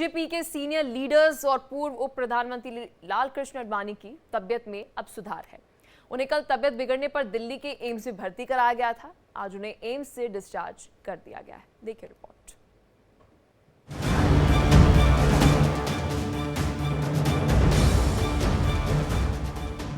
BJP के senior leaders और पूर्व उप प्रधानमंत्री लाल कृष्ण आडवाणी की तबियत में अब सुधार है। उन्हें कल तबियत बिगड़ने पर दिल्ली के एम्स में भर्ती कराया गया था। आज उन्हें एम्स से डिस्चार्ज कर दिया गया है। देखिए रिपोर्ट।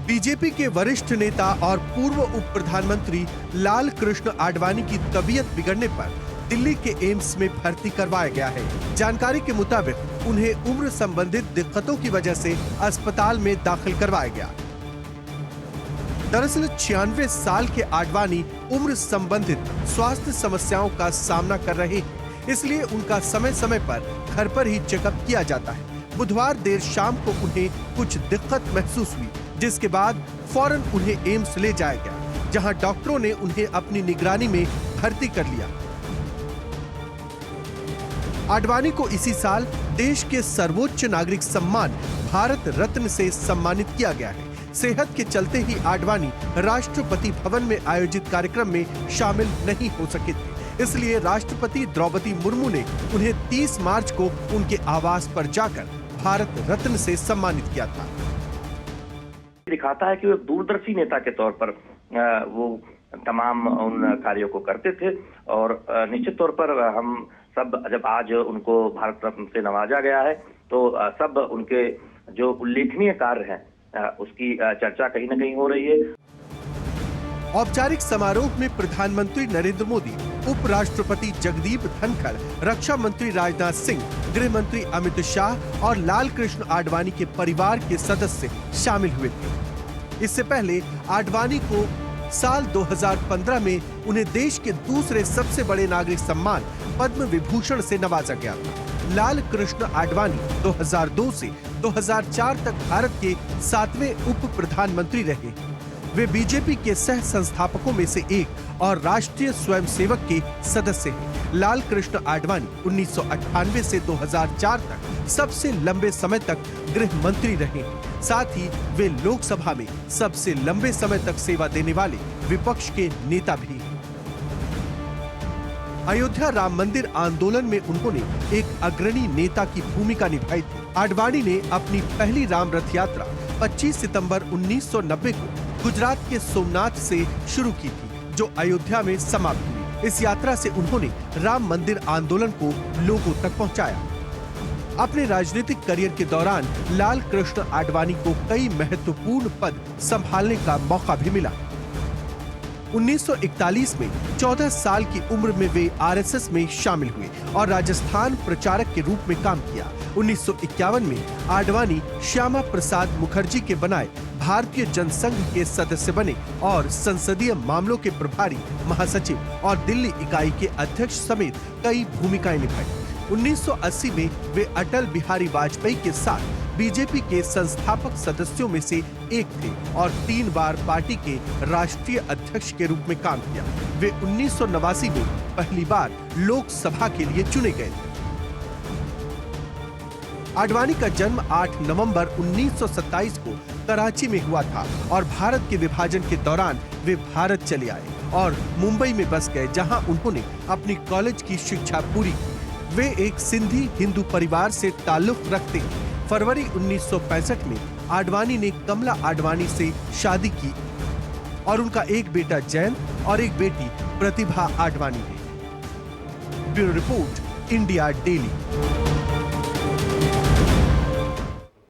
बीजेपी के वरिष्ठ नेता और पूर्व उप प्रधानमंत्री लाल कृष्ण आडवाणी की तबीयत बिगड़ने पर दिल्ली के एम्स में भर्ती करवाया गया है। जानकारी के मुताबिक उन्हें उम्र संबंधित दिक्कतों की वजह से अस्पताल में दाखिल करवाया गया। दरअसल 96 साल के आडवाणी उम्र संबंधित स्वास्थ्य समस्याओं का सामना कर रहे हैं, इसलिए उनका समय समय पर घर पर ही चेकअप किया जाता है। बुधवार देर शाम को उन्हें कुछ दिक्कत महसूस हुई, जिसके बाद फौरन उन्हें एम्स ले जाया गया, जहां डॉक्टरों ने उन्हें अपनी निगरानी में भर्ती कर लिया। आडवाणी को इसी साल देश के सर्वोच्च नागरिक सम्मान भारत रत्न से सम्मानित किया गया है। सेहत के चलते ही आडवाणी राष्ट्रपति भवन में आयोजित कार्यक्रम में शामिल नहीं हो सके थे, इसलिए राष्ट्रपति द्रौपदी मुर्मू ने उन्हें 30 मार्च को उनके आवास पर जाकर भारत रत्न से सम्मानित किया था। दिखाता है कि वो दूरदर्शी नेता के तौर पर वो तमाम उन कार्यों को करते थे और निश्चित तौर पर हम सब जब आज उनको भारत रत्न से नवाजा गया है तो सब उनके जो उल्लेखनीय कार्य हैं उसकी चर्चा कहीं न कहीं हो रही है। औपचारिक समारोह में प्रधानमंत्री नरेंद्र मोदी, उपराष्ट्रपति जगदीप धनखड़, रक्षा मंत्री राजनाथ सिंह, गृह मंत्री अमित शाह और लाल कृष्ण आडवाणी के परिवार के सदस्य शामिल हुए थे। इससे पहले आडवाणी को साल 2015 में उन्हें देश के दूसरे सबसे बड़े नागरिक सम्मान पद्म विभूषण से नवाजा गया था। लाल कृष्ण आडवाणी 2002 से 2004 तक भारत के 7वें उप प्रधानमंत्री रहे। वे बीजेपी के सह संस्थापकों में से एक और राष्ट्रीय स्वयंसेवक के सदस्य हैं। लाल कृष्ण आडवाणी 1998 से 2004 तक सबसे लंबे समय तक गृह मंत्री रहे हैं। साथ ही वे लोकसभा में सबसे लंबे समय तक सेवा देने वाले विपक्ष के नेता भी हैं। अयोध्या राम मंदिर आंदोलन में उन्होंने एक अग्रणी नेता की भूमिका निभाई थी। आडवाणी ने अपनी पहली राम रथ यात्रा 25 सितंबर 1990 को गुजरात के सोमनाथ से शुरू की थी, जो अयोध्या में समाप्त हुई। इस यात्रा से उन्होंने राम मंदिर आंदोलन को लोगों तक पहुंचाया। अपने राजनीतिक करियर के दौरान लाल कृष्ण आडवाणी को कई महत्वपूर्ण पद संभालने का मौका भी मिला। 1941 में 14 साल की उम्र में वे आरएसएस में शामिल हुए और राजस्थान प्रचारक के रूप में काम किया। 1951 में आडवाणी श्यामा प्रसाद मुखर्जी के बनाए भारतीय जनसंघ के सदस्य बने और संसदीय मामलों के प्रभारी महासचिव और दिल्ली इकाई के अध्यक्ष समेत कई भूमिकाएं निभाई। 1980 में वे अटल बिहारी वाजपेयी के साथ बीजेपी के संस्थापक सदस्यों में से एक थे और 3 बार पार्टी के राष्ट्रीय अध्यक्ष के रूप में काम किया। वे 1989 में पहली बार लोकसभा के लिए चुने गए थे। आडवाणी का जन्म 8 नवंबर 1927 को कराची में हुआ था और भारत के विभाजन के दौरान वे भारत चले आए और मुंबई में बस गए, जहां उन्होंने अपनी कॉलेज की शिक्षा पूरी की। वे एक सिंधी हिंदू परिवार से ताल्लुक रखते हैं। फरवरी 1965 में आडवाणी ने कमला आडवाणी से शादी की और उनका एक बेटा जयंत और एक बेटी प्रतिभा आडवाणी है। Bureau report, India daily.